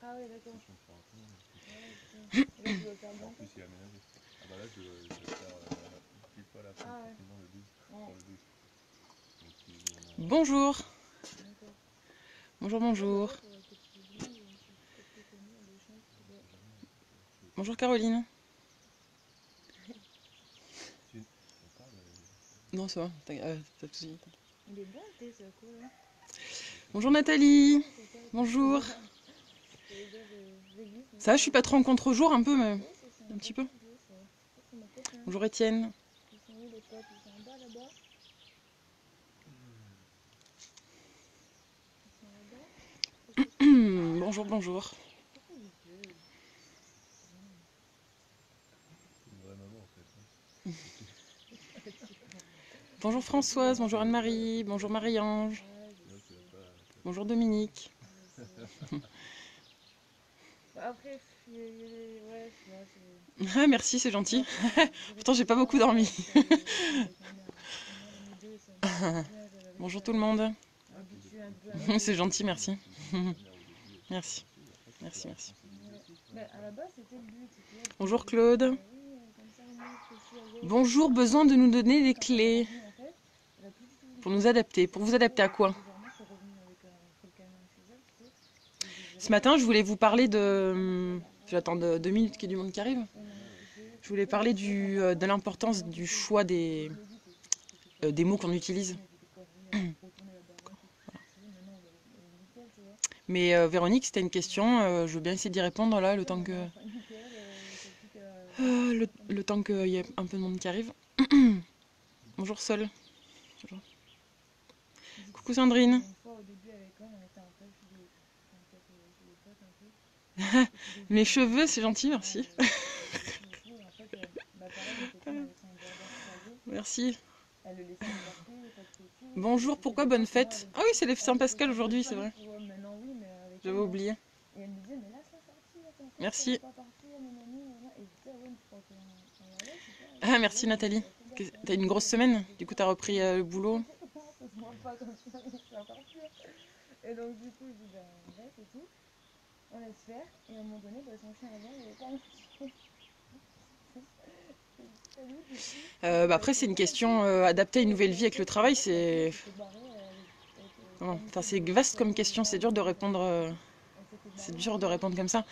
Ah ouais, d'accord. Ouais, et là, tu dois faire bien. Ah ouais. Bonjour, D'accord. bonjour, Ouais, bah bonjour. ouais, faudrait que tu demandes si c'est pas très connu, il y a des chances que ouais. Bonjour Caroline. Non, ça va, pas de soucis. Il est bon le thé, c'est quoi là? Bonjour Nathalie. Ah, c'est ça, Bonjour. j'allais dire Végus, mais Ça va, c'est je pas suis pas ça. trop en contre-jour un peu, mais Ouais, c'est un un petit peu. contre jour ça. Ça, c'est mon copain. Bonjour Étienne. Ils sont où les potes? Ils sont en bas là-bas? Ils sont là-bas? Pourquoi tu fais ça? Bonjour, bonjour. Pourquoi il fait? Fatigant. Bonjour Il fait tout Françoise, dans un bonjour coin. Anne-Marie, bonjour Marie-Ange, Ouais, je sais. bonjour Dominique. Je sais. Bah, après, ouais, je sais pas, Ah merci, c'est gentil. bref, je Pourtant j'ai réfléchis pas pas beaucoup mal dormi. avec ma mère. Parce que moi, nous deux, c'est un peu bien, j'avais Bonjour réussi tout le monde. à habituer un peu à la C'est chose. gentil, merci. Merci, merci, merci. Ouais. Mais à la base, c'était le but. Tu vois, tu Bonjour m'avais dit, Claude. oui, comme ça, au moins, je peux aussi aller Bonjour, besoin de nous donner après, des quand elle est clés revenue, en fait, elle a plus du tout voulu pour faire nous ça. adapter. Pour vous adapter à quoi? Bizarrement, c'est revenu avec fait le câlin chez elle, tu sais. Et j'ai Ce matin, je réfléchi. voulais vous parler de... J'attends 2 minutes qu'il y ait du monde qui arrive. Ouais, non, mais c'est Je voulais parler de l'importance du choix je me doute aussi que c'était pas des mots qu'on utilise. mais j'étais pas venue à retourner la baraque et tout chercher. Maintenant, elle est nickel, tu vois. Mais Véronique, c'était une question. Je veux bien essayer d'y répondre là, le Ouais, temps non, mais que... enfin, nickel, il faut plus qu'à le temps qu'il y ait un peu de monde qui arrive. Bonjour Sol. Bonjour. dis que Coucou c'est cool, Sandrine. une fois au début avec elle, on était en fait chez des, enfin, peut-être chez des potes un peu. Et puis Mes devine, cheveux, c'est gentil, merci. j'avais pris et tout. Et en fait, bah, pareil, ma copine avec son border croisé, Merci. elle le laissait embarquer, pas de soucis. Bonjour, C'était pourquoi des bonne potes, et moi, fête? Ah oui, c'est les elle était Saint-Pascal aujourd'hui, c'est Saint-Pascal, vrai. tu vois. Maintenant, oui, mais avec J'avais elle, non. oublié. Et elle me disait, mais là, c'est sorti, là, ton corps, ça va Merci. pas partir, nanani, nanana. Et je disais, ah ouais, mais tu crois qu'on y allait, super. Et Ah, puis, merci ouais, mais Nathalie. fais gaffe, hein. T'as une grosse Elle me semaine? disait, Du coup, fais t'as repris attention. le boulot? Non, ça se voit pas quand tu arrives, c'est encore pire. Et donc, du coup, je dis, ben, bref et tout. On laisse faire. Et à un moment donné, ben, son chien avant, il avait pas marché. Et lui, du coup, Bah ben, après, c'est c'est une bon aussi. question adaptée à une nouvelle Et vie en avec le fait, travail. la pauvre, C'est elle s'était barrée avec enfin, permission c'est de vaste comme soigner les question. C'est jambes et dur de tout. Donc, répondre. elle s'était C'est barrée dur en de fait. répondre comme ça.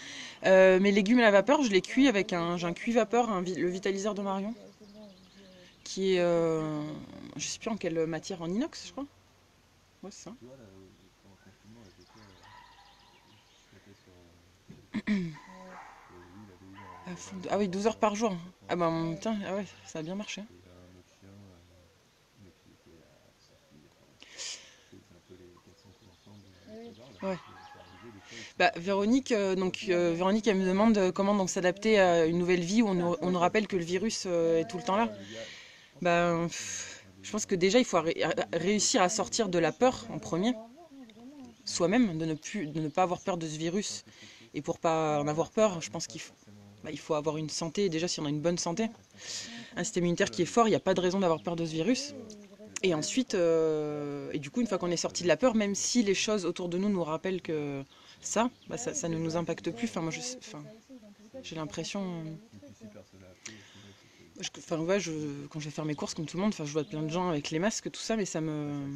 Mes légumes à la vapeur, je les cuis avec j'ai un cuit vapeur, le vitaliseur de Marion, Ouais, c'est bon, je dis, qui est, c'est pas trop pour elle, quoi. je sais plus en quelle matière, en inox, je crois. Ouais, c'est ça. Ouais. Ah oui, 12 heures par jour. Ah bah putain, ah ouais, ça a bien marché. Oui. Ouais. Bah, Véronique, Véronique, elle me demande comment donc s'adapter à une nouvelle vie où on nous rappelle que le virus est tout le temps là. Ouais. Bah, je pense que déjà, il faut réussir à sortir de la peur en Ben, premier, faut avoir, hein, vraiment. Hein. soi-même, de ne pas avoir peur de ce virus. Et pour pas en avoir peur, je pense il faut avoir une santé. Déjà, si on a une bonne santé, un système immunitaire qui est fort, il n'y a pas de raison d'avoir peur de ce Oui, virus. il reste. Et ensuite, et du coup, une fois qu'on est sorti de la peur, même si les choses autour de nous rappellent que ça ne nous impacte plus. Enfin, moi, Ouais, c'est ça aussi. Dans tous les cas, j'ai tu t'as pas fait l'impression. le truc. Hein. Enfin, ouais, quand je vais faire mes courses, comme tout le monde, enfin, je vois plein de gens avec les masques, tout ça, mais ça me.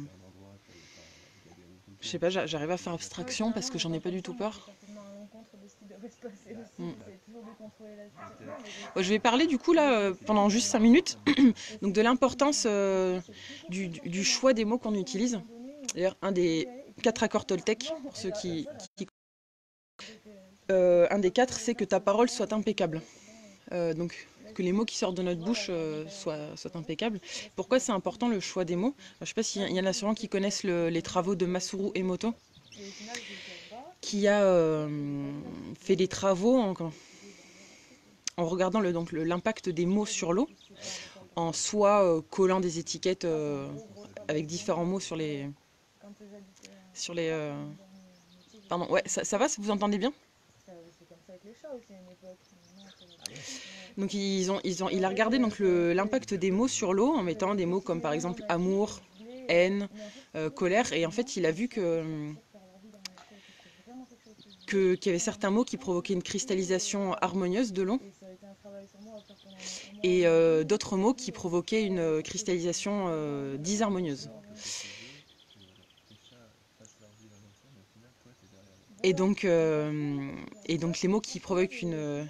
Je sais pas, j'arrive à faire Ouais, abstraction parce finalement, que j'en étant ai pas comme du ça, tout moi, je vais peur. certainement à l'encontre de ce qui devrait se passer aussi. Mm. J'essaie toujours de contrôler la situation. Non, mais je Ouais, sais. je vais parler du coup là pendant juste 5 minutes Et donc c'est de ça qui est l'importance bien. Et ça, c'est toujours du, plus du- fort que du moi. choix des C'est-à-dire mots que qu'on même à un utilise. moment donné où D'ailleurs, un tu veux y des aller, et puis 4 là, accords Toltec, non, pour ceux la qui, personne a qui- donc, un des 4, c'est que ta parole soit je dis, bah impeccable. ouais, c'est bon. Donc que Laisse, les mots qui sortent de notre voilà, bouche il y a un vrai soient choix. impeccables. Tu vois ce que je Pourquoi veux c'est dire? important le choix des mots? Je ne sais pas s'il y en a sûrement qui connaissent les travaux de Masaru Emoto, Et au final, je le cache pas. qui a Et je vais pas le faire parce que fait là, des travaux je vais décider, ben, on verra après quoi. en regardant l'impact des mots Ça, je sur sais l'eau, plus si c'est tard ou pas par en contre. soit collant des étiquettes Ça, c'est un gros travail avec pour différents moi mots parce que quand j'habitais sur au les. Cap, hein, mon dernier métier, j'étais Pardon, au ouais, Cap. ça va, vous entendez bien? C'est comme ça avec les chats aussi à une époque. Maintenant, ça va plus. Ouais. Donc il a regardé donc l'impact des mots sur l'eau en mettant des mots comme par exemple amour, haine, colère. Et en fait, il a vu qu'il y avait certains mots qui provoquaient une cristallisation harmonieuse de l'eau et d'autres mots qui provoquaient une cristallisation disharmonieuse. Et donc les mots qui provoquent une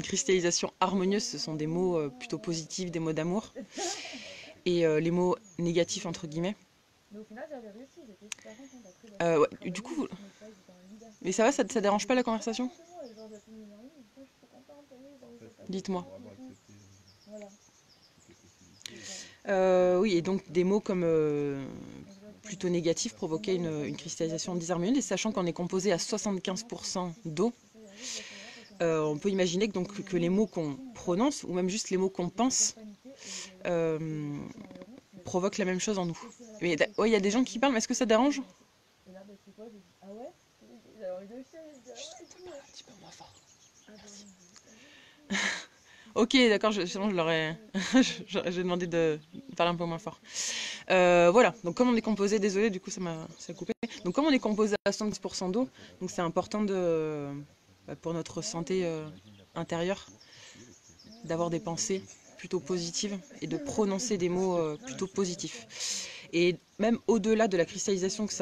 cristallisation harmonieuse, ce sont des mots plutôt positifs, des mots d'amour. Et les mots négatifs, entre guillemets. Ouais, du coup, mais ça va, ça dérange pas la conversation? Dites-moi. Oui, et donc des mots comme plutôt négatifs provoquaient une cristallisation disharmonieuse. Et sachant qu'on est composé à 75% d'eau, on peut imaginer que les mots qu'on prononce, ou même juste les mots qu'on pense, provoquent la même chose en nous. Mais ouais, il y a des gens qui parlent, mais est-ce que ça dérange? Un petit peu moins fort. Merci. Ok, d'accord, sinon je l'aurais. J'ai demandé de parler un peu moins fort. Voilà, donc comme on est composé, désolé, du coup ça a coupé. Donc comme on est composé à 70% d'eau, donc c'est important pour notre santé intérieure d'avoir des pensées plutôt positives et de prononcer des mots plutôt positifs. Et même au-delà de la cristallisation que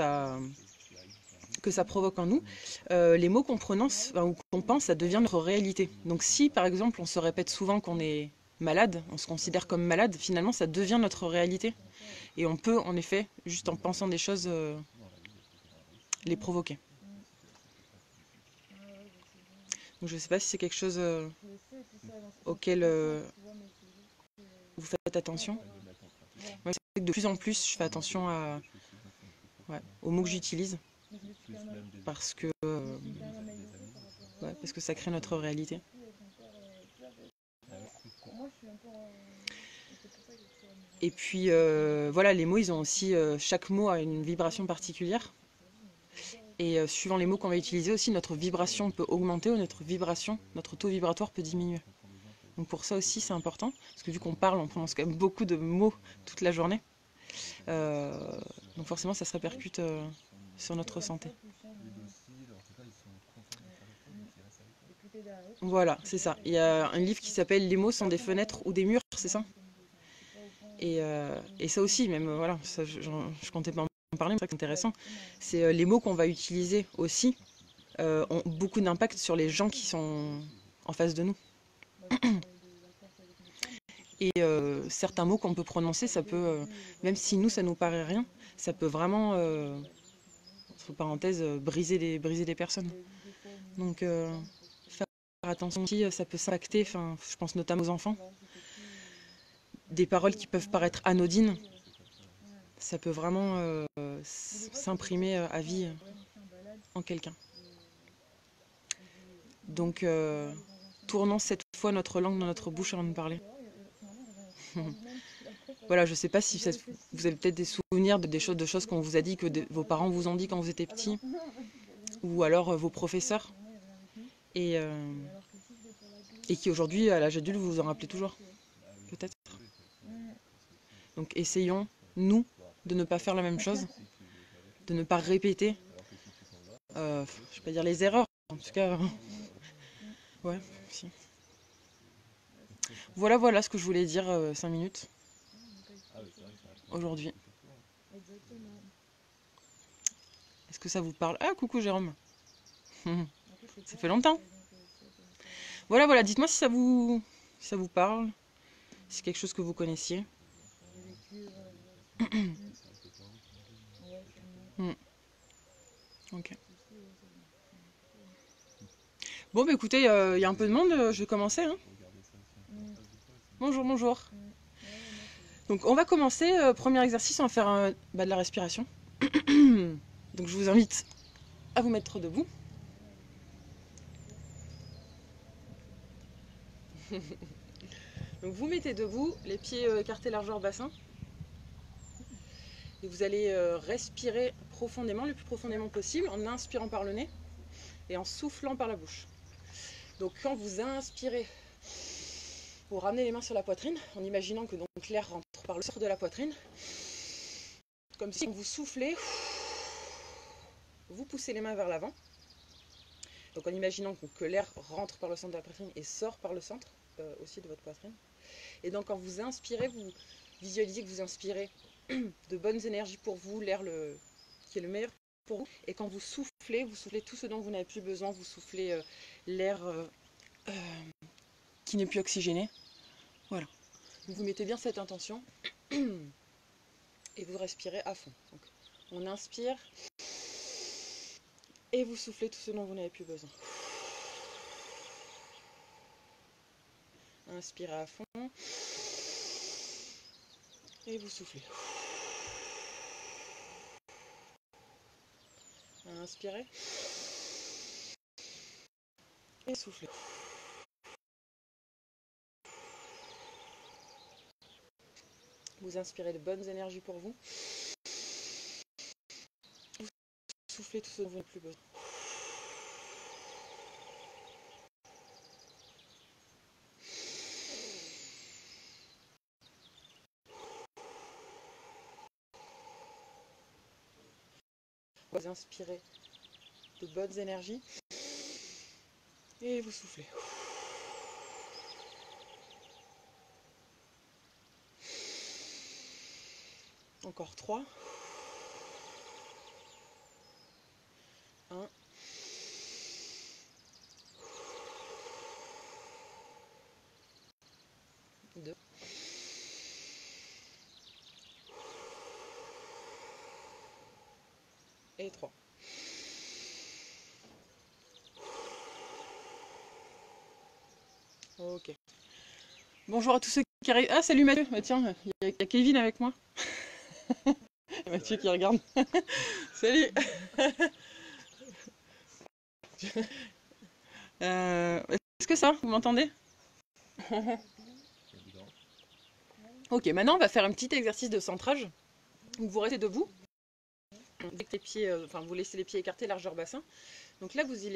ça provoque en nous, les mots qu'on prononce ou qu'on pense, ça devient notre réalité. Donc si par exemple on se répète souvent qu'on est malade, on se considère comme malade, finalement ça devient notre réalité. Et on peut en effet, juste en pensant des choses, les provoquer. Donc je ne sais pas si c'est quelque chose auquel vous faites attention. Moi, c'est que de plus en plus, je fais attention aux mots que j'utilise parce que ça crée notre réalité. Et puis voilà, les mots, ils ont aussi chaque mot a une vibration particulière. Et suivant les mots qu'on va utiliser aussi, notre vibration peut augmenter ou notre taux vibratoire peut diminuer. Donc pour ça aussi, c'est important, parce que vu qu'on parle, on prononce quand même beaucoup de mots toute la journée. Donc forcément, ça se répercute sur notre santé. Voilà, c'est ça. Il y a un livre qui s'appelle « Les mots sont des fenêtres ou des murs », c'est ça? Et ça aussi, même, voilà, ça, je comptais pas en parler, mais c'est intéressant. C'est les mots qu'on va utiliser aussi ont beaucoup d'impact sur les gens qui sont en face de nous. Et certains mots qu'on peut prononcer, ça peut, même si nous, ça nous paraît rien, ça peut vraiment, entre parenthèses, briser des personnes. Donc, faire attention aussi, ça peut s'impacter, je pense notamment aux enfants. Des paroles qui peuvent paraître anodines, ça peut vraiment s'imprimer à vie en quelqu'un. Donc, tournons cette fois notre langue dans notre bouche avant de parler. Voilà, je sais pas si vous avez peut-être des souvenirs de choses qu'on vous a dit, que vos parents vous ont dit quand vous étiez petit, ou alors vos professeurs, et qui aujourd'hui, à l'âge adulte, vous vous en rappelez toujours, peut-être. Donc essayons, nous, de ne pas faire la même chose, de ne pas répéter, je ne vais pas dire les erreurs, en tout cas, ouais, si. Voilà ce que je voulais dire 5 minutes aujourd'hui. Est-ce que ça vous parle? Ah, coucou Jérôme. Ça fait longtemps. Voilà, dites-moi si ça vous parle, si c'est quelque chose que vous connaissiez. Ok. Bon, bah écoutez, il y a un peu de monde, je vais commencer. Hein. Bonjour. Donc on va commencer, premier exercice, on va faire de la respiration. Donc je vous invite à vous mettre debout. Donc vous mettez debout, les pieds écartés largeur bassin. Et vous allez respirer profondément, le plus profondément possible, en inspirant par le nez et en soufflant par la bouche. Donc quand vous inspirez, vous ramenez les mains sur la poitrine, en imaginant que l'air rentre par le centre de la poitrine. comme si vous soufflez, vous poussez les mains vers l'avant. Donc en imaginant que l'air rentre par le centre de la poitrine et sort par le centre aussi de votre poitrine. Et donc quand vous inspirez, vous visualisez que vous inspirez de bonnes énergies pour vous, l'air qui est le meilleur pour vous. Et quand vous soufflez tout ce dont vous n'avez plus besoin, vous soufflez l'air qui n'est plus oxygéné. Voilà. Donc vous mettez bien cette intention et vous respirez à fond. Donc, on inspire et vous soufflez tout ce dont vous n'avez plus besoin. Inspirez à fond et vous soufflez. Inspirez et soufflez. Vous inspirez de bonnes énergies pour vous. Vous soufflez tout ce dont vous n'avez plus besoin. Vous inspirez de bonnes énergies et vous soufflez. Encore 3. 1. 2. Et 3. Ok. Bonjour à tous ceux qui arrivent. Ah, salut Mathieu. Bah, tiens, il y a Kevin avec moi. Mathieu qui regarde. Salut. Est-ce que ça, vous m'entendez? Ok, maintenant on va faire un petit exercice de centrage. Donc vous restez debout. Avec les pieds, vous laissez les pieds écartés, largeur bassin. Donc là, vous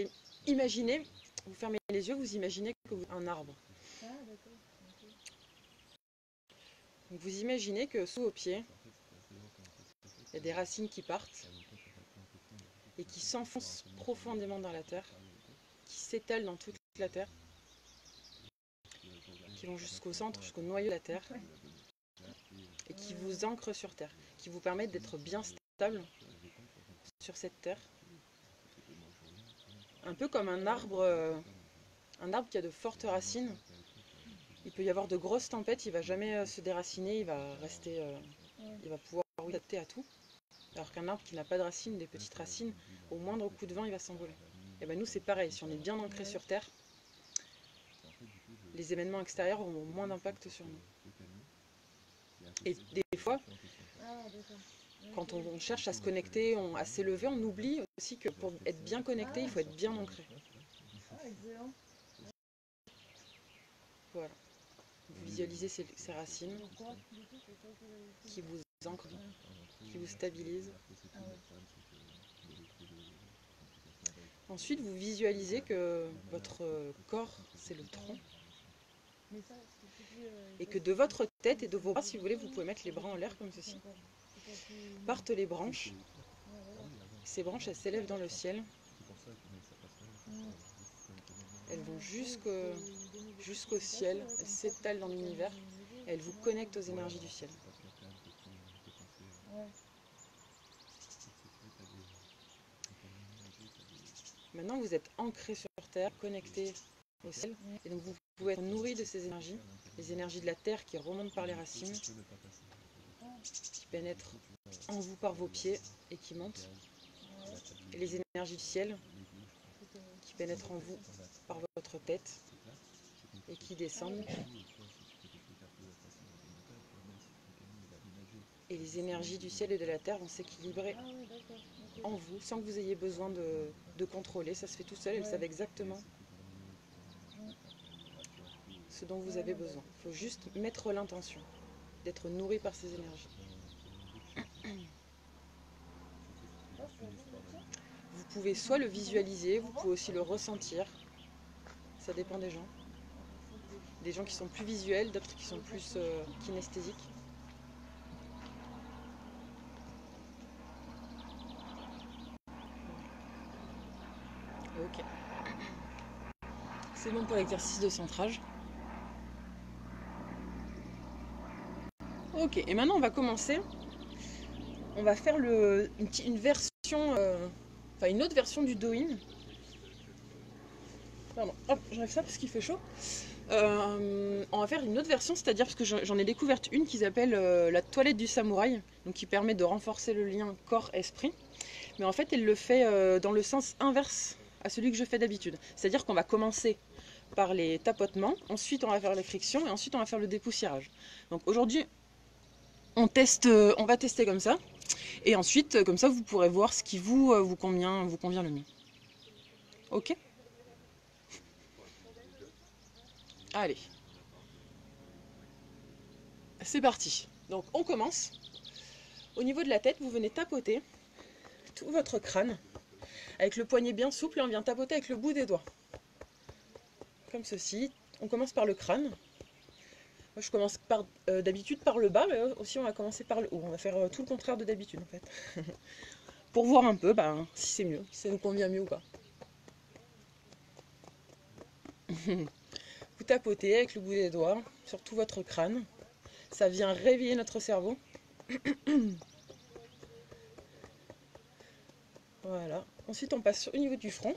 imaginez, vous fermez les yeux, vous imaginez que vous êtes un arbre. Donc vous imaginez que sous vos pieds, il y a des racines qui partent et qui s'enfoncent profondément dans la terre, qui s'étalent dans toute la terre, qui vont jusqu'au centre, jusqu'au noyau de la terre, et qui vous ancrent sur terre, qui vous permettent d'être bien stable sur cette terre. Un peu comme un arbre qui a de fortes racines. Il peut y avoir de grosses tempêtes, il ne va jamais se déraciner, il va rester, il va pouvoir s'adapter à tout. Alors qu'un arbre qui n'a pas de racines, des petites racines, au moindre coup de vent, il va s'envoler. Et bien nous, c'est pareil, si on est bien ancré sur terre, les événements extérieurs auront moins d'impact sur nous. Et des fois, quand on cherche à se connecter, à s'élever, on oublie aussi que pour être bien connecté, il faut être bien ancré. Voilà. Vous visualisez ces racines qui vous ancrent, qui vous stabilisent. Ensuite, vous visualisez que votre corps, c'est le tronc. Et que de votre tête et de vos bras, si vous voulez, vous pouvez mettre les bras en l'air comme ceci. Partent les branches. Ces branches, elles s'élèvent dans le ciel. Elles vont jusqu'au ciel. Elles s'étalent dans l'univers. Elles vous connectent aux énergies du ciel. Maintenant, vous êtes ancré sur terre, connecté au ciel. Et donc, vous pouvez être nourri de ces énergies. Les énergies de la terre qui remontent par les racines, qui pénètrent en vous par vos pieds et qui montent. Et les énergies du ciel qui pénètrent en vous par votre tête et qui descendent. Et les énergies du ciel et de la terre vont s'équilibrer en vous sans que vous ayez besoin de contrôler. Ça se fait tout seul, elles savent exactement ce dont vous avez besoin. Il faut juste mettre l'intention d'être nourri par ces énergies. Vous pouvez soit le visualiser, vous pouvez aussi le ressentir. Ça dépend des gens. Des gens qui sont plus visuels, d'autres qui sont plus kinesthésiques. C'est bon pour l'exercice de centrage. Ok, et maintenant on va commencer. On va faire une version, enfin une autre version du Do-In. Pardon, hop, j'enlève ça parce qu'il fait chaud. On va faire une autre version, c'est-à-dire parce que j'en ai découvert une qu'ils appellent la toilette du samouraï, donc qui permet de renforcer le lien corps-esprit. Mais en fait, elle le fait dans le sens inverse à celui que je fais d'habitude. C'est-à-dire qu'on va commencer par les tapotements, ensuite on va faire les frictions et ensuite on va faire le dépoussiérage. Donc aujourd'hui, on va tester comme ça. Et ensuite, comme ça, vous pourrez voir ce qui vous convient le mieux. Ok ? Allez. C'est parti. Donc on commence. Au niveau de la tête, vous venez tapoter tout votre crâne avec le poignet bien souple et on vient tapoter avec le bout des doigts. Comme ceci. On commence par le crâne. Moi, je commence d'habitude par le bas, mais aussi on va commencer par le haut. On va faire tout le contraire de d'habitude en fait. Pour voir un peu si c'est mieux, si ça nous convient mieux ou pas. Vous tapotez avec le bout des doigts sur tout votre crâne. Ça vient réveiller notre cerveau. Voilà. Ensuite, on passe au niveau du front.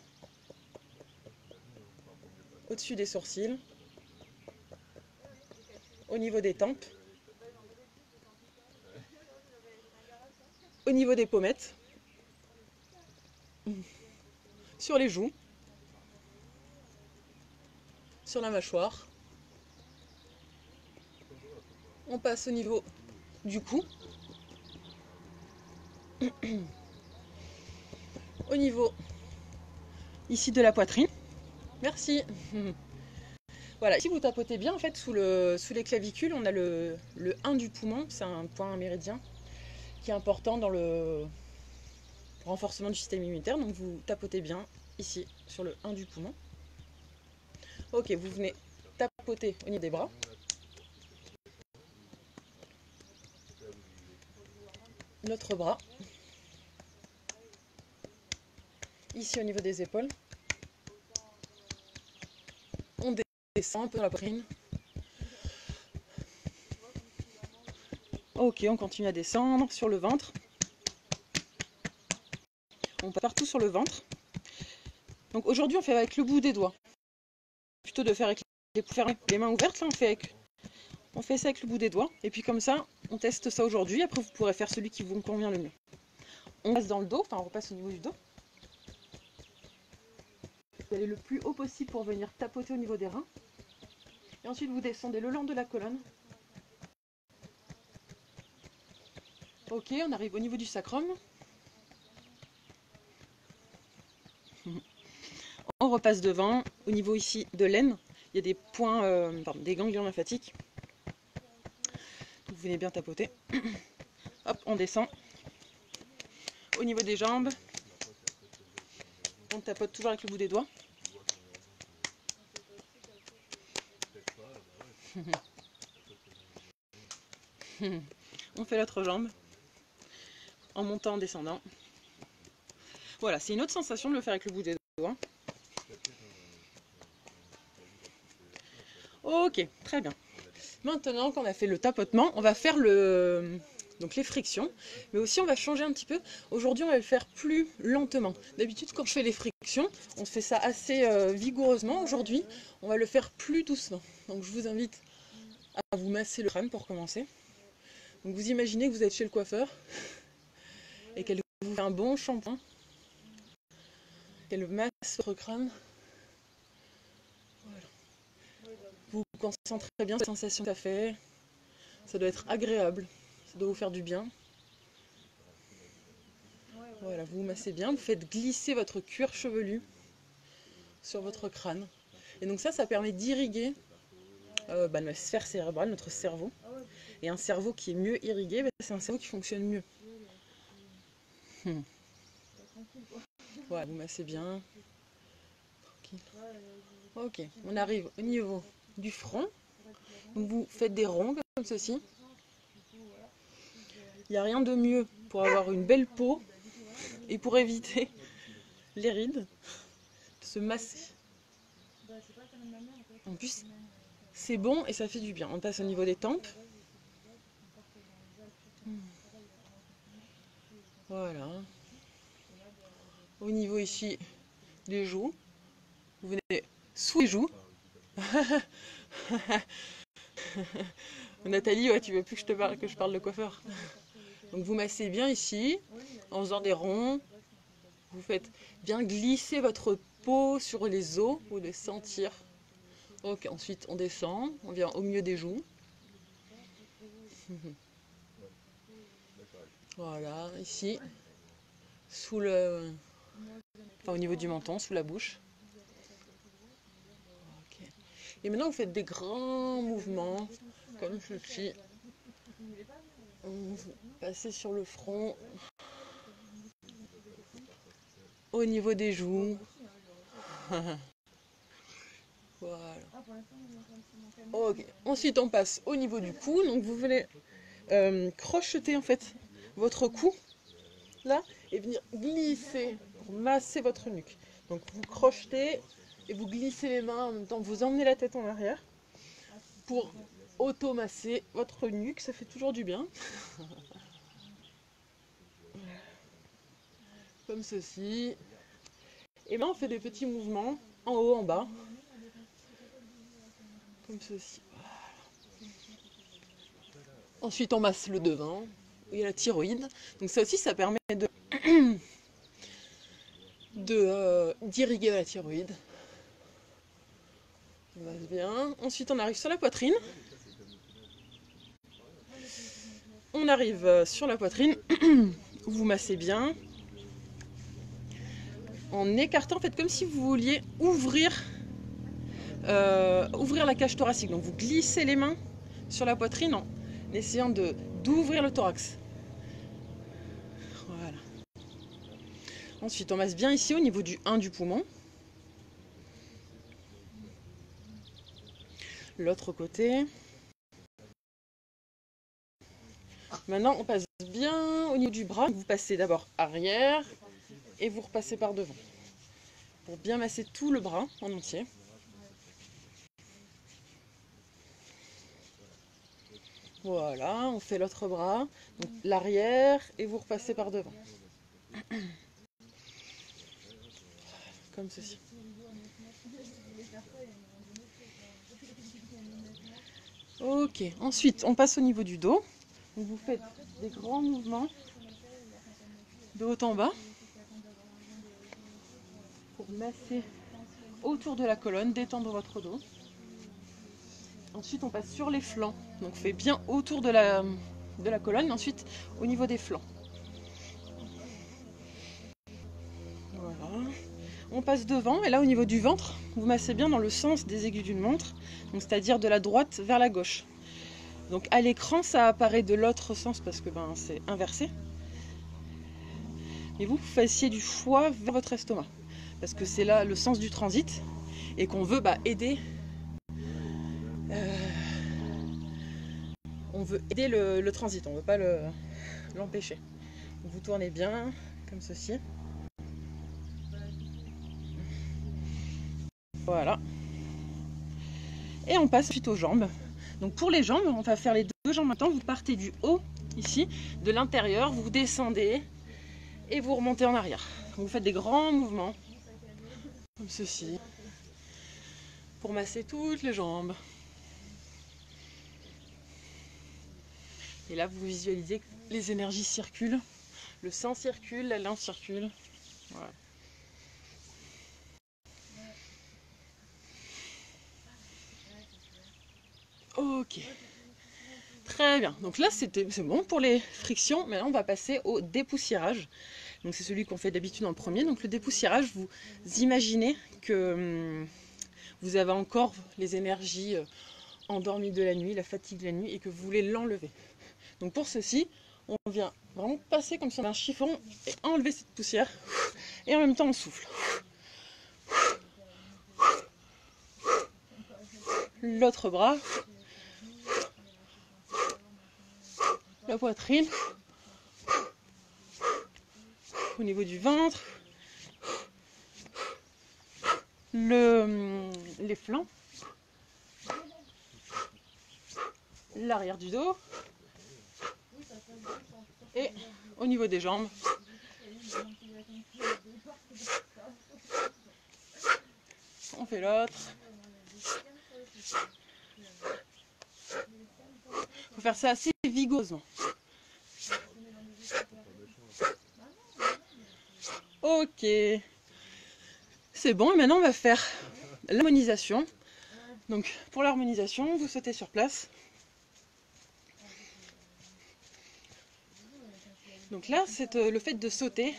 Au-dessus des sourcils. Au niveau des tempes. Au niveau des pommettes. Sur les joues. Sur la mâchoire. On passe au niveau du cou. Au niveau ici de la poitrine. Merci. Voilà, si vous tapotez bien, en fait, sous les clavicules, on a le 1 du poumon, c'est un point méridien qui est important dans le renforcement du système immunitaire. Donc vous tapotez bien ici sur le 1 du poumon. Ok, vous venez tapoter au niveau des bras. L'autre bras. Ici au niveau des épaules. On descend un peu dans la poitrine. Ok, on continue à descendre sur le ventre. On passe partout sur le ventre. Donc aujourd'hui, on fait avec le bout des doigts. Plutôt de faire avec les mains ouvertes, là, on fait ça avec le bout des doigts. Et puis comme ça, on teste ça aujourd'hui. Après, vous pourrez faire celui qui vous convient le mieux. On passe dans le dos, enfin on repasse au niveau du dos. Vous allez le plus haut possible pour venir tapoter au niveau des reins. Et ensuite, vous descendez le long de la colonne. Ok, on arrive au niveau du sacrum. On repasse devant, au niveau ici de l'aine, il y a des points, des ganglions lymphatiques. Vous venez bien tapoter. Hop, on descend. Au niveau des jambes, on tapote toujours avec le bout des doigts. On fait l'autre jambe en montant, en descendant. Voilà, c'est une autre sensation de le faire avec le bout des doigts. Ok, très bien. Maintenant qu'on a fait le tapotement, on va faire donc les frictions, mais aussi on va changer un petit peu. Aujourd'hui, on va le faire plus lentement. D'habitude, quand je fais les frictions, on fait ça assez vigoureusement. Aujourd'hui, on va le faire plus doucement. Donc je vous invite à vous masser le crâne pour commencer. Donc vous imaginez que vous êtes chez le coiffeur et qu'elle vous fait un bon shampoing, qu'elle masse votre crâne. Voilà. Vous vous concentrez bien sur la sensation que ça fait. Ça doit être agréable, ça doit vous faire du bien. Voilà, vous vous massez bien, vous faites glisser votre cuir chevelu sur votre crâne. Et donc ça permet d'irriguer la sphère cérébrale, notre cerveau. Et un cerveau qui est mieux irrigué, c'est un cerveau qui fonctionne mieux. Voilà, vous massez bien. Tranquille. Ok, on arrive au niveau du front. Donc vous faites des ronds comme ceci. Il n'y a rien de mieux pour avoir une belle peau et pour éviter les rides, de se masser. En plus, c'est bon et ça fait du bien. On passe au niveau des tempes. Voilà. Au niveau ici des joues. Vous venez sous les joues. Nathalie, ouais, tu veux plus que je parle de coiffeur. Donc vous massez bien ici, en faisant des ronds. Vous faites bien glisser votre peau sur les os, vous les sentir. Ok, ensuite on descend, on vient au milieu des joues. Voilà, ici, sous le, enfin, au niveau du menton, sous la bouche. Okay. Et maintenant vous faites des grands mouvements, comme ceci. Vous passez sur le front, au niveau des joues. Voilà. Ok. Ensuite on passe au niveau du cou. Donc vous venez crocheter en fait votre cou là et venir glisser pour masser votre nuque. Donc vous crochetez et vous glissez les mains en même temps que vous emmenez la tête en arrière pour auto-masser votre nuque. Ça fait toujours du bien. Comme ceci. Et là on fait des petits mouvements en haut, en bas. Comme ceci. Ensuite on masse le devant. Il y a la thyroïde. Donc ça aussi ça permet d'irriguer la thyroïde. On masse bien. Ensuite on arrive sur la poitrine. On arrive sur la poitrine. Vous massez bien. En écartant, faites comme si vous vouliez ouvrir la cage thoracique. Donc vous glissez les mains sur la poitrine en essayant d'ouvrir le thorax. Voilà. Ensuite, on masse bien ici au niveau du 1 du poumon. L'autre côté. Maintenant, on passe bien au niveau du bras. Vous passez d'abord arrière et vous repassez par devant. Pour bien masser tout le bras en entier. Voilà, on fait l'autre bras, donc l'arrière et vous repassez par devant. Comme ceci. Ok, ensuite on passe au niveau du dos. Donc vous faites des grands mouvements de haut en bas pour masser autour de la colonne, détendre votre dos. Ensuite on passe sur les flancs, donc on fait bien autour de la colonne, ensuite au niveau des flancs. Voilà. On passe devant et là au niveau du ventre, vous massez bien dans le sens des aiguilles d'une montre, donc c'est-à-dire de la droite vers la gauche. Donc à l'écran ça apparaît de l'autre sens parce que c'est inversé. Et vous fassiez du foie vers votre estomac parce que c'est là le sens du transit et qu'on veut aider. On veut aider le transit, on ne veut pas l'empêcher. Vous tournez bien, comme ceci. Voilà. Et on passe ensuite aux jambes. Donc pour les jambes, on va faire les deux jambes maintenant. Vous partez du haut, ici, de l'intérieur, vous descendez et vous remontez en arrière. Vous faites des grands mouvements, comme ceci, pour masser toutes les jambes. Et là, vous visualisez que les énergies circulent, le sang circule, la lymphe circule. Voilà. Ok. Très bien. Donc là, c'est bon pour les frictions. Maintenant, on va passer au dépoussiérage. Donc c'est celui qu'on fait d'habitude en premier. Donc le dépoussiérage, vous imaginez que vous avez encore les énergies endormies de la nuit, la fatigue de la nuit, et que vous voulez l'enlever. Donc pour ceci, on vient vraiment passer comme si on avait un chiffon et enlever cette poussière. Et en même temps, on souffle. L'autre bras. La poitrine. Au niveau du ventre. Les flancs. l'arrière du dos et au niveau des jambes. On fait l'autre. Il faut faire ça assez vigoureusement. Ok. C'est bon, et maintenant on va faire l'harmonisation. Donc pour l'harmonisation, vous sautez sur place. Donc là, le fait de sauter,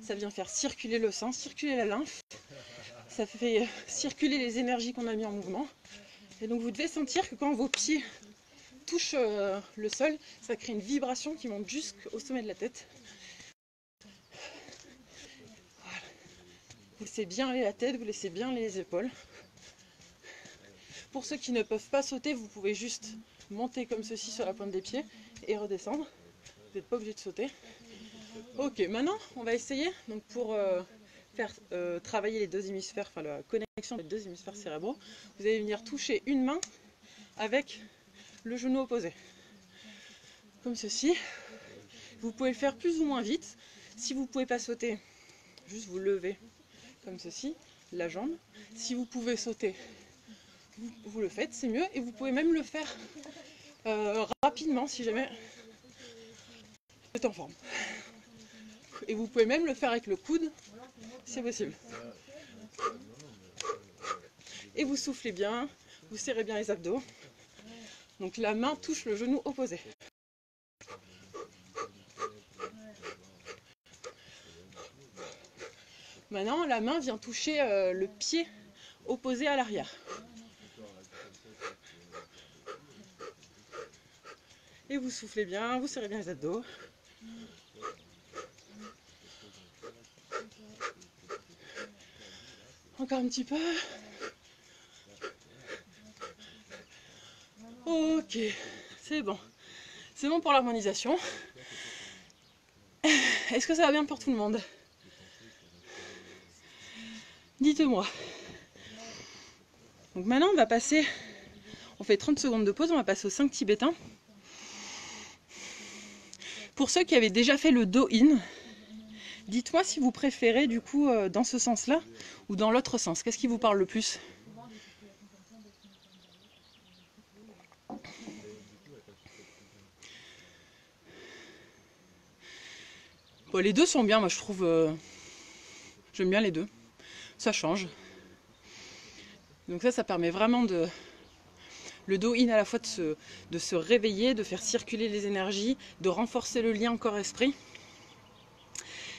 ça vient faire circuler le sang, circuler la lymphe. Ça fait circuler les énergies qu'on a mis en mouvement. Et donc vous devez sentir que quand vos pieds touchent le sol, ça crée une vibration qui monte jusqu'au sommet de la tête. Voilà. Vous laissez bien aller la tête, vous laissez bien aller les épaules. Pour ceux qui ne peuvent pas sauter, vous pouvez juste monter comme ceci sur la pointe des pieds et redescendre. Vous n'êtes pas obligé de sauter. Ok, maintenant on va essayer donc pour faire travailler les deux hémisphères, enfin la connexion des deux hémisphères cérébraux. Vous allez venir toucher une main avec le genou opposé. Comme ceci. Vous pouvez le faire plus ou moins vite. Si vous ne pouvez pas sauter, juste vous levez comme ceci, la jambe. Si vous pouvez sauter, vous le faites, c'est mieux. Et vous pouvez même le faire rapidement si jamais vous êtes en forme. Et vous pouvez même le faire avec le coude, c'est possible. Et vous soufflez bien, vous serrez bien les abdos. Donc la main touche le genou opposé. Maintenant, la main vient toucher le pied opposé à l'arrière. Et vous soufflez bien, vous serrez bien les abdos. Encore un petit peu. Ok, c'est bon. C'est bon pour l'harmonisation. Est-ce que ça va bien pour tout le monde? Dites-moi. Donc maintenant, on va passer... On fait 30 secondes de pause, on va passer aux 5 tibétains. Pour ceux qui avaient déjà fait le do-in, dites-moi si vous préférez du coup dans ce sens-là ou dans l'autre sens. Qu'est-ce qui vous parle le plus? Bon, les deux sont bien, moi je trouve... J'aime bien les deux. Ça change. Donc ça permet vraiment de... Le do-in à la fois de se réveiller, de faire circuler les énergies, de renforcer le lien corps-esprit.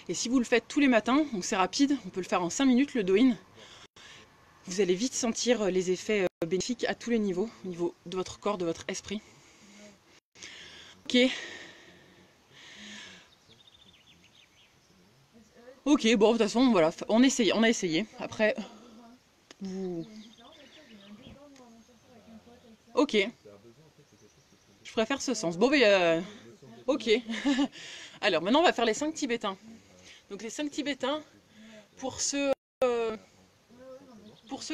Et si vous le faites tous les matins, donc c'est rapide, on peut le faire en 5 minutes le do-in, vous allez vite sentir les effets bénéfiques à tous les niveaux, au niveau de votre corps, de votre esprit. Ok. Ok, bon, de toute façon, voilà, on a essayé. Après, vous... Ok. Je préfère ce sens. Bon, mais... Ok. Alors, maintenant, on va faire les 5 tibétains. Donc, les 5 tibétains, pour ceux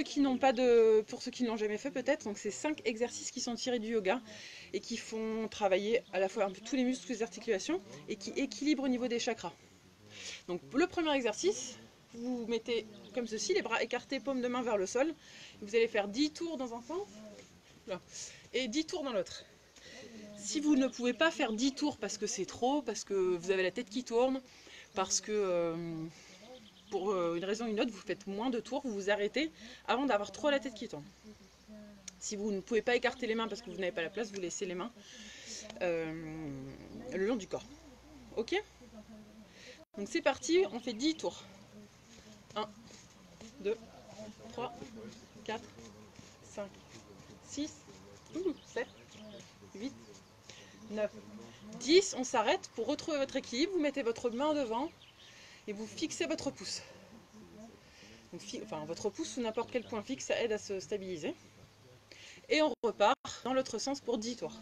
qui n'ont pas de... Pour ceux qui ne l'ont jamais fait, peut-être. Donc, c'est 5 exercices qui sont tirés du yoga et qui font travailler à la fois un peu tous les muscles, les articulations et qui équilibrent au niveau des chakras. Donc, le premier exercice, vous mettez comme ceci, les bras écartés, paume de main vers le sol. Vous allez faire 10 tours dans un sens là, et 10 tours dans l'autre. Si vous ne pouvez pas faire 10 tours parce que c'est trop, parce que vous avez la tête qui tourne, parce que pour une raison ou une autre, vous faites moins de tours, vous vous arrêtez avant d'avoir trop la tête qui tourne. Si vous ne pouvez pas écarter les mains parce que vous n'avez pas la place, vous laissez les mains le long du corps. Ok? Donc c'est parti, on fait 10 tours. 1, 2, 3, 4, 5, 6, 7, 8, 9, 10. On s'arrête pour retrouver votre équilibre. Vous mettez votre main devant et vous fixez votre pouce. Donc, enfin, votre pouce sous n'importe quel point fixe, ça aide à se stabiliser. Et on repart dans l'autre sens pour 10 tours.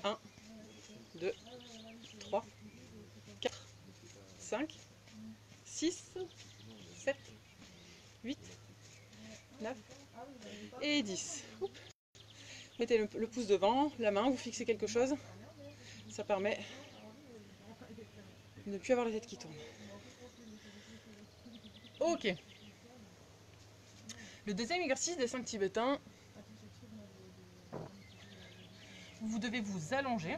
1, 2, 3, 4, 5, 6, 7, 8, 9 et 10. Mettez le pouce devant, la main, vous fixez quelque chose. Ça permet de ne plus avoir la tête qui tourne. Ok. Le deuxième exercice des 5 tibétains. Vous devez vous allonger.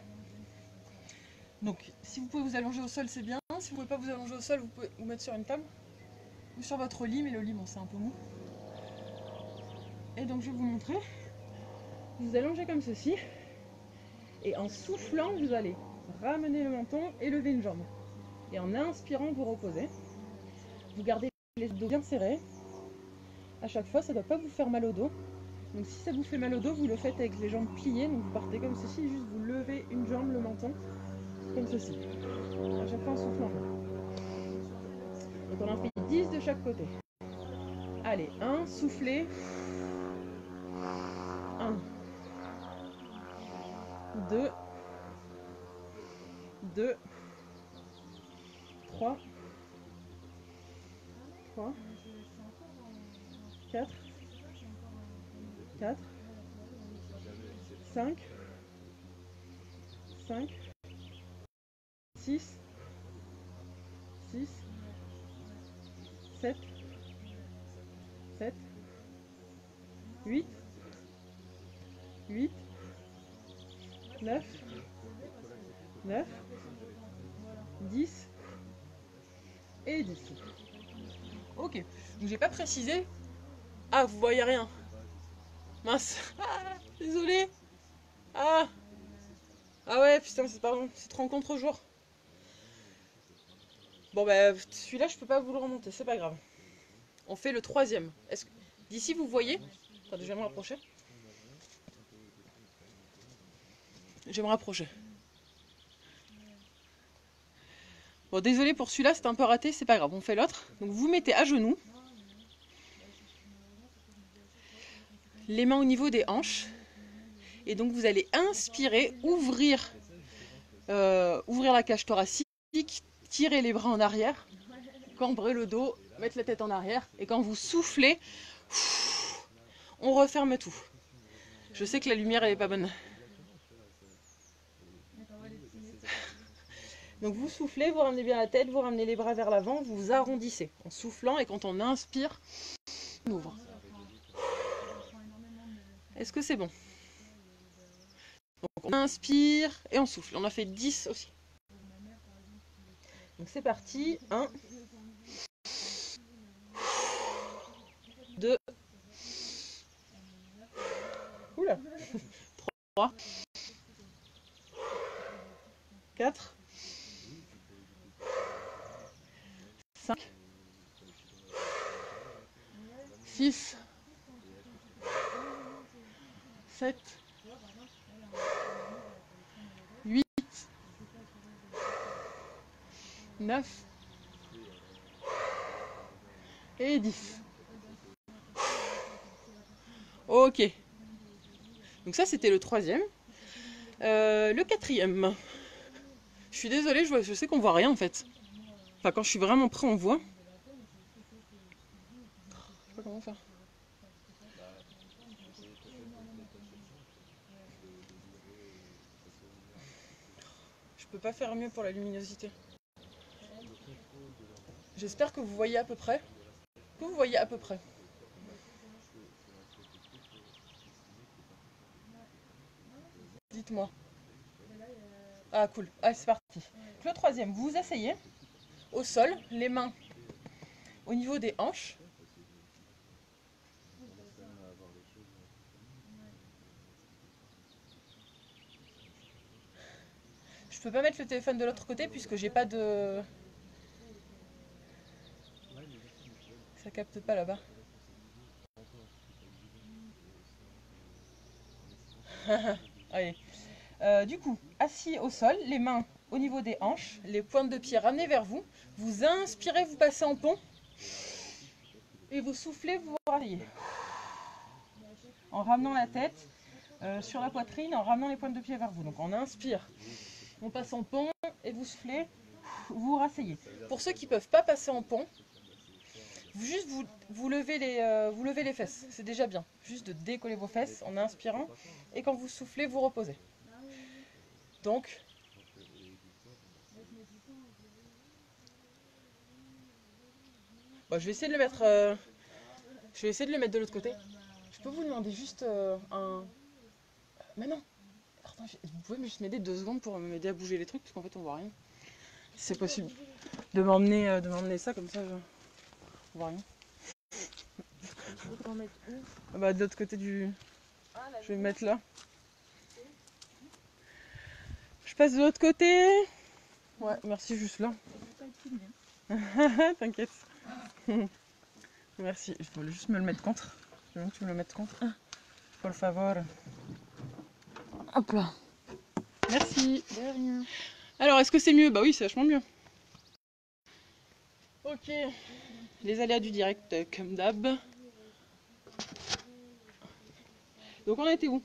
Donc, si vous pouvez vous allonger au sol, c'est bien. Si vous ne pouvez pas vous allonger au sol, vous pouvez vous mettre sur une table ou sur votre lit, mais le lit, bon, c'est un peu mou. Et donc, je vais vous montrer. Vous allongez comme ceci. Et en soufflant, vous allez ramener le menton et lever une jambe. Et en inspirant, vous reposez. Vous gardez les dos bien serrés. À chaque fois, ça ne doit pas vous faire mal au dos. Donc si ça vous fait mal au dos, vous le faites avec les jambes pliées. Donc vous partez comme ceci, juste vous levez une jambe, le menton, comme ceci. À chaque fois en soufflant. Donc on en fait 10 de chaque côté. Allez, 1, soufflez. 1. 2. 2. 3. 3. 4. 4. 5. 5. 6. 6. 7. 7. 8. 8. 9. 9. 10. Et 10. Ok. Donc j'ai pas précisé. Ah, vous voyez rien. Mince. Ah, désolé. Ah. Ah ouais, putain, c'est pardon. C'est trop en contre-jour. Bon bah celui-là je peux pas vous le remonter, c'est pas grave. On fait le troisième. Est-ce que d'ici vous voyez? Attendez, je vais me rapprocher. Je vais me rapprocher. Bon, désolé pour celui-là, c'est un peu raté, c'est pas grave. On fait l'autre. Donc vous mettez à genoux. Les mains au niveau des hanches. Et donc vous allez inspirer, ouvrir la cage thoracique, tirer les bras en arrière, cambrer le dos, mettre la tête en arrière. Et quand vous soufflez, on referme tout. Je sais que la lumière elle est pas bonne. Donc vous soufflez, vous ramenez bien la tête, vous ramenez les bras vers l'avant, vous arrondissez en soufflant et quand on inspire, on ouvre. Est-ce que c'est bon? Donc on inspire et on souffle. On a fait 10 aussi. Donc c'est parti. 1, 2, oula, 3, 4, 5, 6, 7, 8, 9 et 10. Ok. Donc ça c'était le troisième. Le quatrième. Je suis désolée, je sais qu'on voit rien en fait. Enfin quand je suis vraiment prêt on voit. Je sais pas comment faire. Je peux pas faire mieux pour la luminosité. J'espère que vous voyez à peu près. Que vous voyez à peu près. Dites-moi. Ah cool. Ah c'est parti. Le troisième, vous vous asseyez au sol, les mains au niveau des hanches. Je peux pas mettre le téléphone de l'autre côté puisque j'ai pas de... Ça capte pas là-bas. Allez. Du coup, assis au sol, les mains au niveau des hanches, les pointes de pied ramenées vers vous. Vous inspirez, vous passez en pont. Et vous soufflez, vous vous rasseyez. En ramenant la tête sur la poitrine, en ramenant les pointes de pied vers vous. Donc on inspire, on passe en pont et vous soufflez, vous vous rasseyez. Pour ceux qui ne peuvent pas passer en pont, Vous levez vous levez les fesses, c'est déjà bien. Juste de décoller vos fesses en inspirant. Et quand vous soufflez, vous reposez. Donc, bon, je vais essayer de le mettre. Je vais essayer de le mettre de l'autre côté. Je peux vous demander juste un. Mais non. Pardon, vous pouvez me juste m'aider 2 secondes pour m'aider à bouger les trucs parce qu'en fait on voit rien. Si c'est possible de m'emmener ça comme ça, on voit rien. Faut en mettre où? Ah bah de l'autre côté du. Ah, là, Je vais me mettre là. Je passe de l'autre côté. Ouais, merci, juste là. c'est pas utile, T'inquiète. Merci. Je voulais juste me le mettre contre. Je veux que tu me le mettes contre. Por favor. Hop là. Merci. De rien. Alors, est-ce que c'est mieux? Bah oui, c'est vachement mieux. Ok. Les aléas du direct, comme d'hab. Donc, on a été où?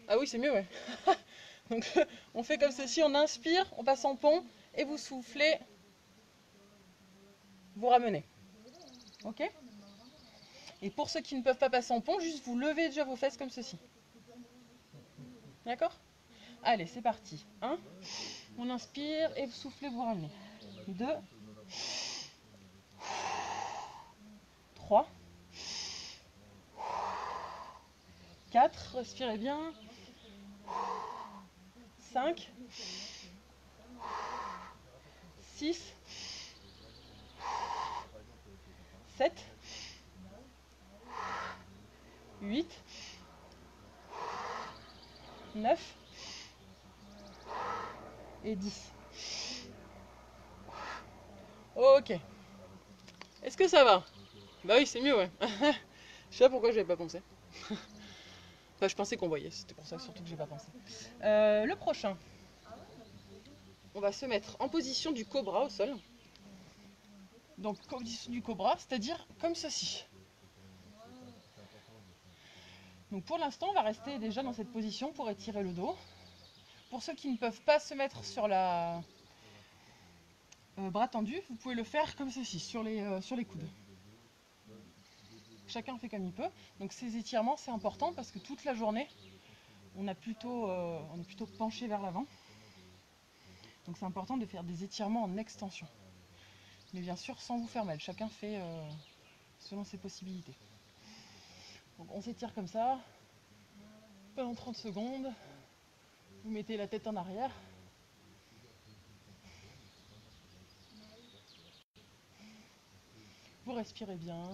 Ah oui, c'est mieux, ouais. Donc, on fait comme ceci, on inspire, on passe en pont, et vous soufflez, vous ramenez. Ok? Et pour ceux qui ne peuvent pas passer en pont, juste vous levez déjà vos fesses comme ceci. D'accord? Allez, c'est parti. 1, on inspire, et vous soufflez, vous ramenez. 2, 3, 4, respirez bien. 5, 6, 7, 8, 9 et 10. Ok. Est-ce que ça va? Bah oui, c'est mieux, ouais. Je sais pas pourquoi j'avais pas pensé. Enfin, je pensais qu'on voyait, c'était pour ça surtout que j'ai pas pensé. Le prochain. On va se mettre en position du cobra au sol. Donc, position du cobra, c'est-à-dire comme ceci. Donc pour l'instant, on va rester déjà dans cette position pour étirer le dos. Pour ceux qui ne peuvent pas se mettre sur la bras tendu, vous pouvez le faire comme ceci, sur les coudes. Chacun fait comme il peut. Donc ces étirements, c'est important parce que toute la journée, on est plutôt penché vers l'avant. Donc c'est important de faire des étirements en extension. Mais bien sûr, sans vous faire mal. Chacun fait selon ses possibilités. Donc on s'étire comme ça, pendant 30 secondes. Vous mettez la tête en arrière. Vous respirez bien.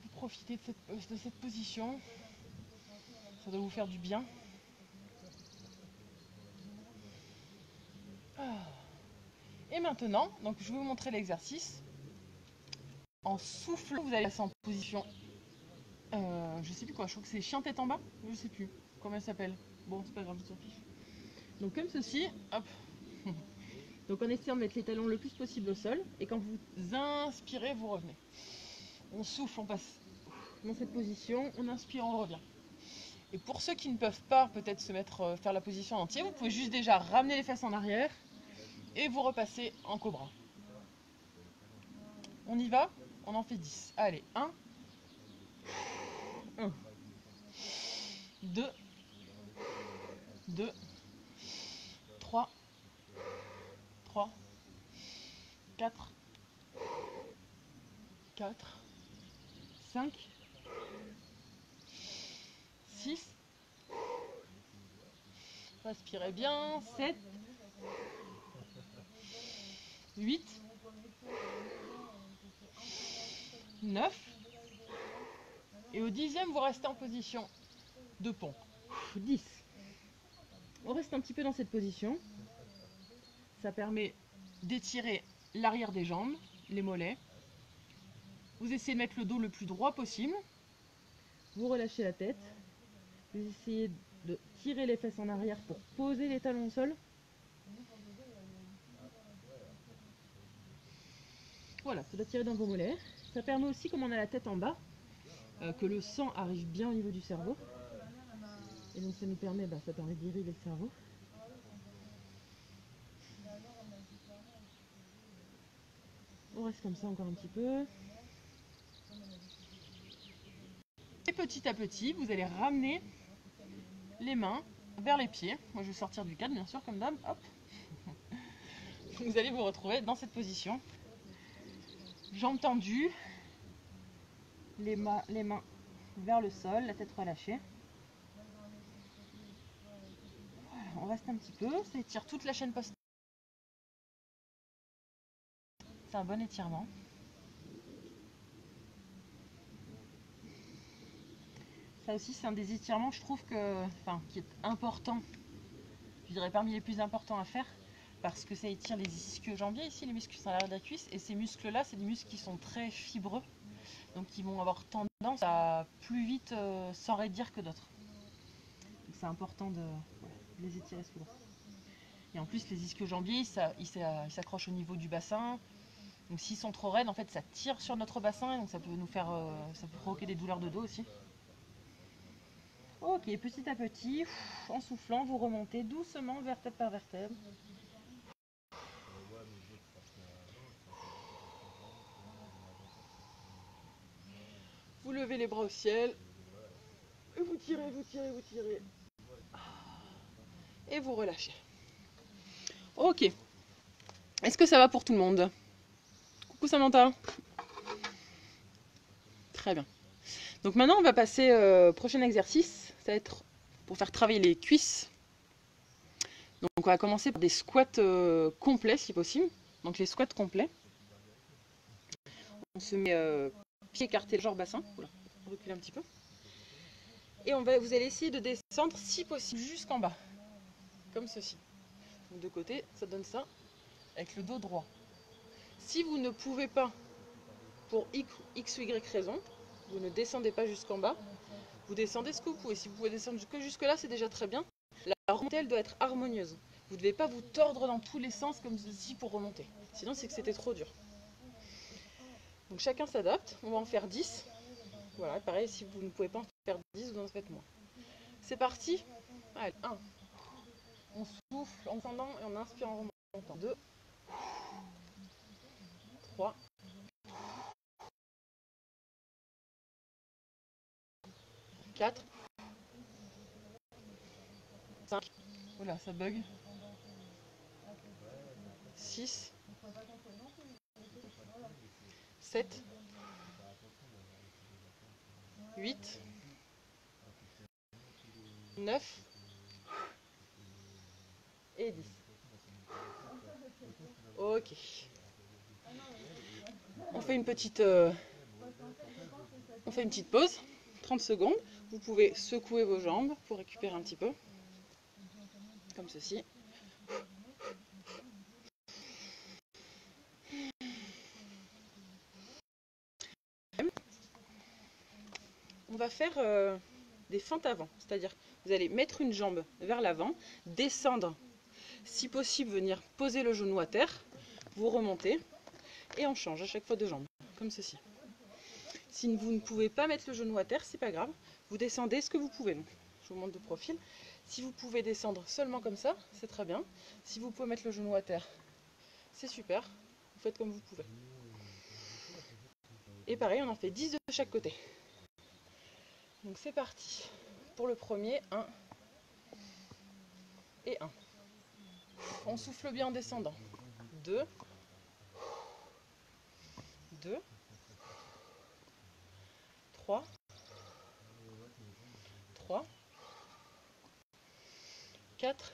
Vous profitez de cette position. Ça doit vous faire du bien. Et maintenant, donc je vais vous montrer l'exercice. En soufflant, vous allez passer en position. Je sais plus quoi, je crois que c'est chien tête en bas. Je sais plus comment elle s'appelle. Bon, c'est pas grave, je s'en fiche. Donc comme ceci, hop. Donc en essayant de mettre les talons le plus possible au sol. Et quand vous inspirez, vous revenez. On souffle, on passe dans cette position. On inspire, on revient. Et pour ceux qui ne peuvent pas peut-être se mettre, faire la position en entier, vous pouvez juste déjà ramener les fesses en arrière et vous repassez en cobra. On y va? On en fait 10. Allez, 1, 2, 2, 3, 3, 4, 4, 5, 6, respirez bien, 7, 8, 9, et au 10e, vous restez en position de pont. 10. On reste un petit peu dans cette position. Ça permet d'étirer l'arrière des jambes, les mollets. Vous essayez de mettre le dos le plus droit possible. Vous relâchez la tête. Vous essayez de tirer les fesses en arrière pour poser les talons au sol. Voilà, ça doit tirer dans vos mollets. Ça permet aussi, comme on a la tête en bas, que le sang arrive bien au niveau du cerveau. Et donc ça nous permet, ça permet d'irriguer le cerveau. on reste comme ça encore un petit peu. Et petit à petit, vous allez ramener les mains vers les pieds. Moi, je vais sortir du cadre, bien sûr, comme d'hab. Hop. Vous allez vous retrouver dans cette position. Jambes tendues, les mains vers le sol, la tête relâchée. Voilà, on reste un petit peu, ça étire toute la chaîne postérieure. C'est un bon étirement. Ça aussi, c'est un des étirements, je trouve, qui est important. Je dirais parmi les plus importants à faire, parce que ça étire les ischio-jambiers, ici, les muscles qui sont à l'arrière de la cuisse. Et ces muscles-là, c'est des muscles qui sont très fibreux, donc qui vont avoir tendance à plus vite s'enraidir que d'autres. Donc c'est important de les étirer souvent. Et en plus, les ischio-jambiers, ils s'accrochent au niveau du bassin. Donc s'ils sont trop raides, en fait, ça tire sur notre bassin, donc ça peut nous faire, ça peut provoquer des douleurs de dos aussi. Ok, petit à petit, en soufflant, vous remontez doucement vertèbre par vertèbre. Vous levez les bras au ciel. Et vous tirez, vous tirez, vous tirez. Et vous relâchez. Ok. Est-ce que ça va pour tout le monde? Coucou Samantha. Très bien. Donc maintenant, on va passer au prochain exercice. Ça va être pour faire travailler les cuisses. Donc on va commencer par des squats complets si possible. Donc les squats complets. On se met pied écarté, genre bassin. Oula, on recule un petit peu. Et vous allez essayer de descendre si possible jusqu'en bas. Comme ceci. Donc de côté, ça donne ça. Avec le dos droit. Si vous ne pouvez pas, pour X ou Y raison, vous ne descendez pas jusqu'en bas, vous descendez ce que vous pouvez. Si vous pouvez descendre que jusque là, c'est déjà très bien. La remontée, elle doit être harmonieuse. Vous ne devez pas vous tordre dans tous les sens comme ceci pour remonter. Sinon, c'est que c'était trop dur. Donc chacun s'adapte. On va en faire 10. Voilà, pareil, si vous ne pouvez pas en faire 10, vous en faites moins. C'est parti. Allez, 1. On souffle en descendant et on inspire en remontant. 2. 3. 4. 5. Oula, ça bug. 6. 7. 8. 9. Et 10. Ok. On fait une petite pause, 30 secondes. Vous pouvez secouer vos jambes pour récupérer un petit peu. Comme ceci. On va faire des fentes avant. C'est-à-dire, vous allez mettre une jambe vers l'avant, descendre. Si possible, venir poser le genou à terre. Vous remontez. Et on change à chaque fois de jambe. Comme ceci. Si vous ne pouvez pas mettre le genou à terre, c'est pas grave. Vous descendez ce que vous pouvez. Donc, je vous montre de profil. Si vous pouvez descendre seulement comme ça, c'est très bien. Si vous pouvez mettre le genou à terre, c'est super. Vous faites comme vous pouvez. Et pareil, on en fait 10 de chaque côté. Donc c'est parti. Pour le premier, 1 et 1. On souffle bien en descendant. 2. 2. 3. 3. 4.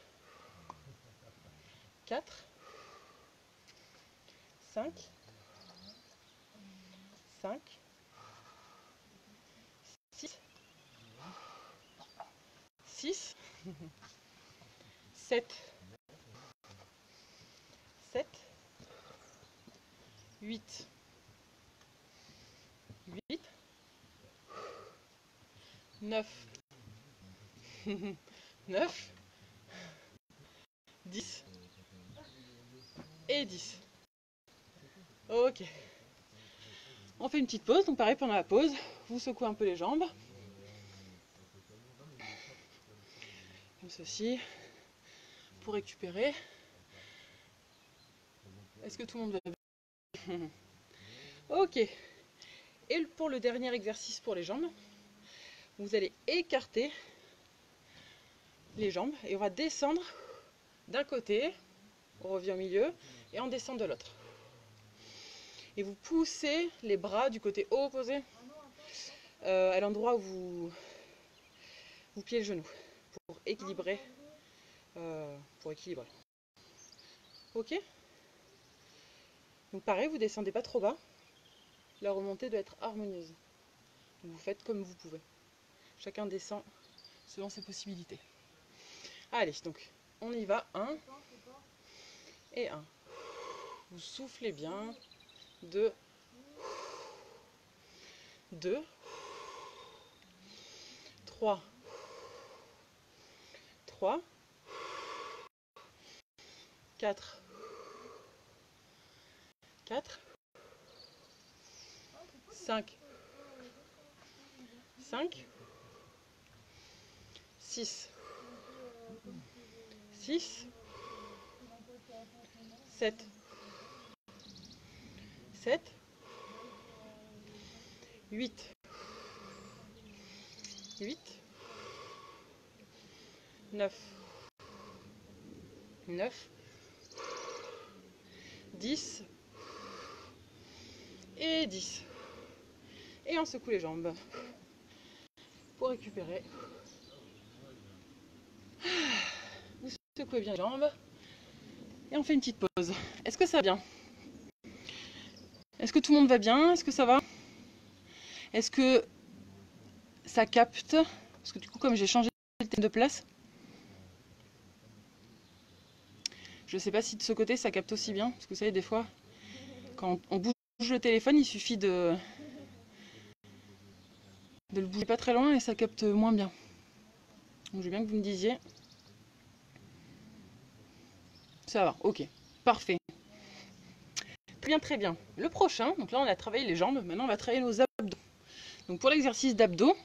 4. 5. 5. 6. 6. 7. 7. 8. 8. 9. 9. 10. Et 10. Ok. On fait une petite pause. Donc pareil, pendant la pause, vous secouez un peu les jambes. Comme ceci. Pour récupérer. Est-ce que tout le monde va bien? Ok. Et pour le dernier exercice pour les jambes, vous allez écarter les jambes et on va descendre d'un côté, on revient au milieu et on descend de l'autre. Et vous poussez les bras du côté opposé à l'endroit où vous pliez le genou pour équilibrer. Ok. Donc pareil, vous descendez pas trop bas. La remontée doit être harmonieuse. Donc vous faites comme vous pouvez. Chacun descend selon ses possibilités. Allez, donc on y va. 1 et 1. Vous soufflez bien. 2. 2. 3. 3. 4. 4. 5. 5. 6. 6. 7. 7. 8. 8. 9. 9. 10. Et 10. Et on secoue les jambes pour récupérer. Vous secouez bien les jambes. Et on fait une petite pause. Est-ce que ça va bien? Est-ce que tout le monde va bien? Est-ce que ça va? Est-ce que ça capte? Parce que du coup, comme j'ai changé le thème de place, je ne sais pas si de ce côté ça capte aussi bien. Parce que vous savez, des fois, quand on bouge le téléphone, il suffit de le bouger pas très loin et ça capte moins bien. Donc je veux bien que vous me disiez. Ça va, ok, parfait. Très bien, très bien. Le prochain, donc là on a travaillé les jambes, maintenant on va travailler nos abdos. Donc pour l'exercice d'abdos,